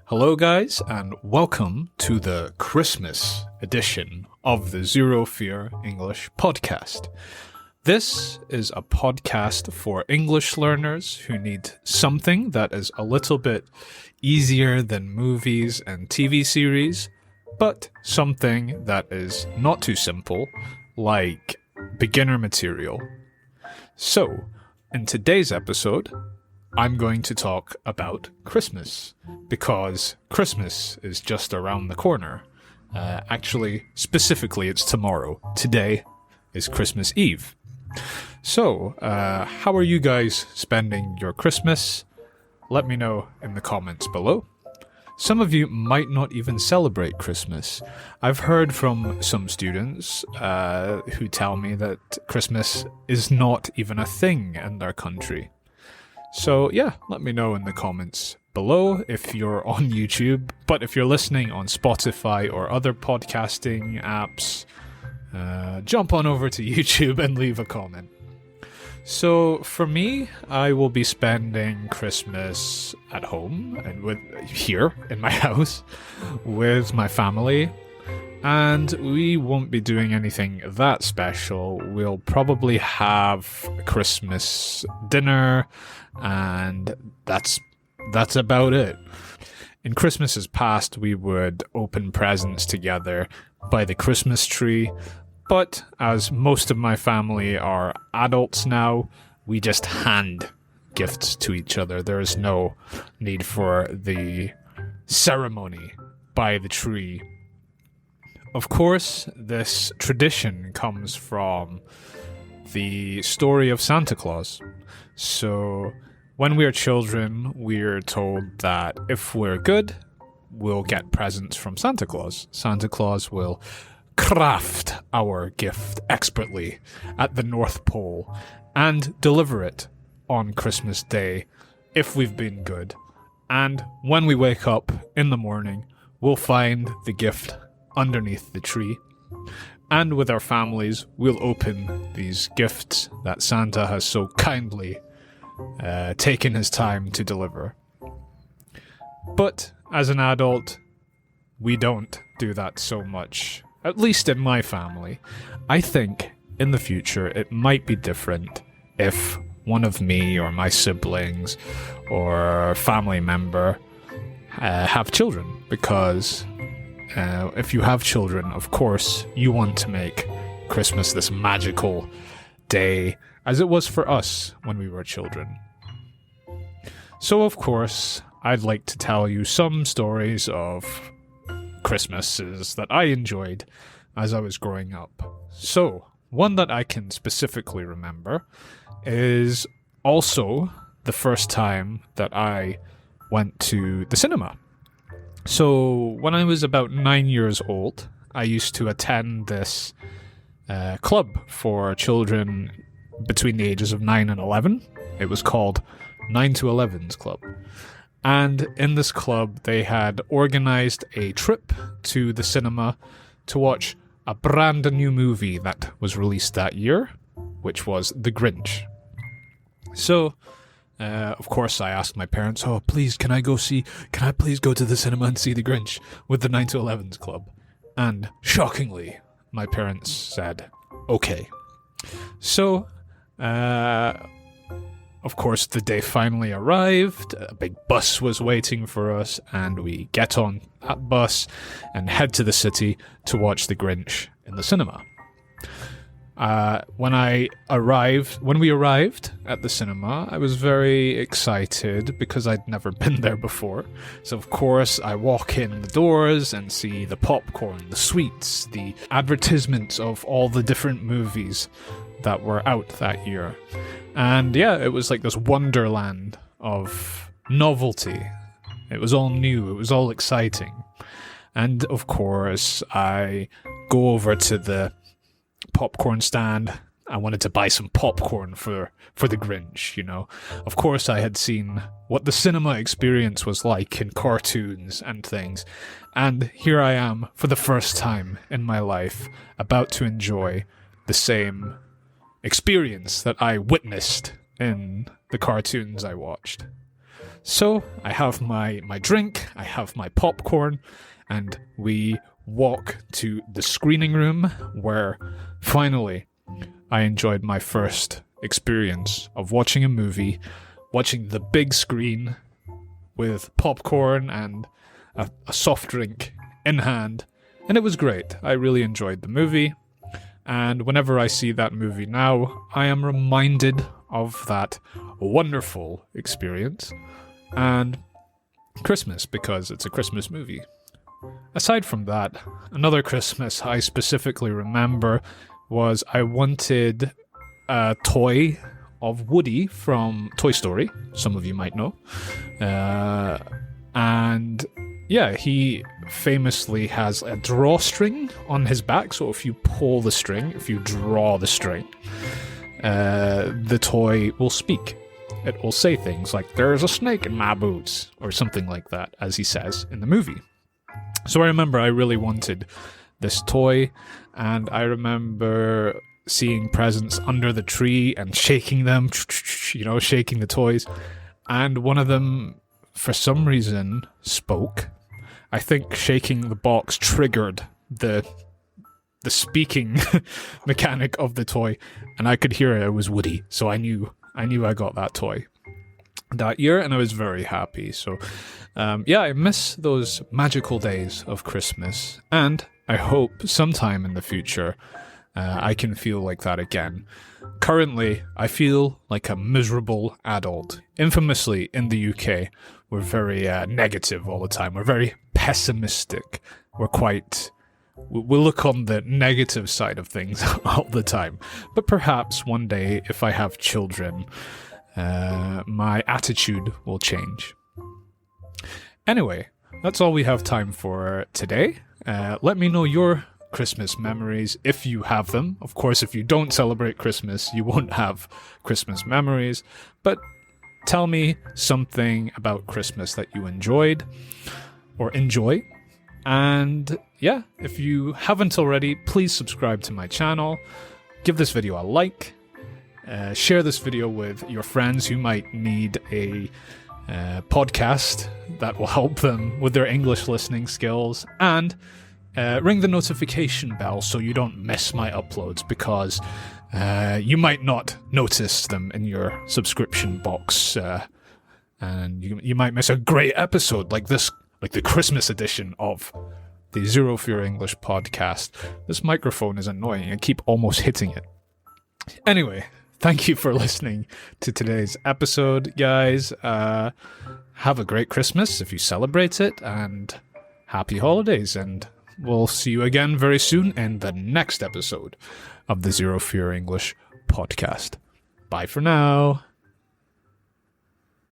Hello, guys, and welcome to the Christmas edition of the Zero Fear English podcast. This is a podcast for English learners who need something that is a little bit easier than movies and TV series, but something that is not too simple, like beginner material. So, in today's episode, I'm going to talk about Christmas, because Christmas is just around the corner. Actually, specifically, it's tomorrow. Today is Christmas Eve. So, how are you guys spending your Christmas? Let me know in the comments below. Some of you might not even celebrate Christmas. I've heard from some students who tell me that Christmas is not even a thing in their country. So yeah, let me know in the comments below if you're on YouTube, but if you're listening on Spotify or other podcasting apps, jump on over to YouTube and leave a comment. So for me, I will be spending Christmas at home and here in my house with my family, and we won't be doing anything that special. We'll probably have Christmas dinner, and that's about it. In Christmas's past, we would open presents together by the Christmas tree, but as most of my family are adults now, we just hand gifts to each other. There is no need for the ceremony by the tree. Of course, this tradition comes from the story of Santa Claus. So, when we're children, we're told that if we're good, we'll get presents from Santa Claus. Santa Claus will craft our gift expertly at the North Pole and deliver it on Christmas Day if we've been good. And when we wake up in the morning, we'll find the gift underneath the tree. And with our families, we'll open these gifts that Santa has so kindly taken his time to deliver. But as an adult, we don't do that so much, at least in my family. I think in the future it might be different if one of me or my siblings or family member have children, because if you have children, of course, you want to make Christmas this magical day, as it was for us when we were children. So, of course, I'd like to tell you some stories of Christmases that I enjoyed as I was growing up. So, one that I can specifically remember is also the first time that I went to the cinema. So, when I was about 9 years old, I used to attend this club for children between the ages of 9 and 11. It was called 9 to 11's Club. And in this club, they had organized a trip to the cinema to watch a brand new movie that was released that year, which was The Grinch. So, of course, I asked my parents, can I please go to the cinema and see The Grinch with the 9 to 11's Club? And shockingly, my parents said, okay. So, of course, the day finally arrived. A big bus was waiting for us, and we get on that bus and head to the city to watch The Grinch in the cinema. When we arrived at the cinema, I was very excited because I'd never been there before. So of course, I walk in the doors and see the popcorn, the sweets, the advertisements of all the different movies that were out that year. And yeah, it was like this wonderland of novelty. It was all new, it was all exciting. And of course, I go over to the popcorn stand. I wanted to buy some popcorn for the Grinch, you know. Of course, I had seen what the cinema experience was like in cartoons and things. And here I am, for the first time in my life, about to enjoy the same experience that I witnessed in the cartoons I watched. So I have my drink, I have my popcorn, and we walk to the screening room where finally I enjoyed my first experience of watching a movie, watching the big screen with popcorn and a soft drink in hand, and it was great. I really enjoyed the movie, and whenever I see that movie now, I am reminded of that wonderful experience and Christmas, because it's a Christmas movie. Aside from that, another Christmas I specifically remember was I wanted a toy of Woody from Toy Story, some of you might know. And yeah, he famously has a drawstring on his back, so if you pull the string, if you draw the string, the toy will speak. It will say things like, "There's a snake in my boots," or something like that, as he says in the movie. So I remember I really wanted this toy, and I remember seeing presents under the tree and shaking them, shaking the toys, and one of them, for some reason, spoke. I think shaking the box triggered the speaking mechanic of the toy, and I could hear it was Woody, so I knew I got that toy that year, and I was very happy. So I miss those magical days of Christmas, and I hope sometime in the future I can feel like that again. Currently, I feel like a miserable adult. Infamously, in the UK, we're very negative all the time. We're very pessimistic. We look on the negative side of things all the time. But perhaps one day, if I have children, my attitude will change. Anyway, that's all we have time for today. Let me know your Christmas memories, if you have them. Of course, if you don't celebrate Christmas, you won't have Christmas memories. But tell me something about Christmas that you enjoyed or enjoy. And yeah, if you haven't already, please subscribe to my channel. Give this video a like. Share this video with your friends who might need a podcast that will help them with their English listening skills. And ring the notification bell so you don't miss my uploads, because you might not notice them in your subscription box. And you might miss a great episode like this, like the Christmas edition of the Zero Fear English podcast. This microphone is annoying. I keep almost hitting it. Anyway, thank you for listening to today's episode, guys. Have a great Christmas if you celebrate it, and happy holidays. And we'll see you again very soon in the next episode of the Zero Fear English podcast. Bye for now.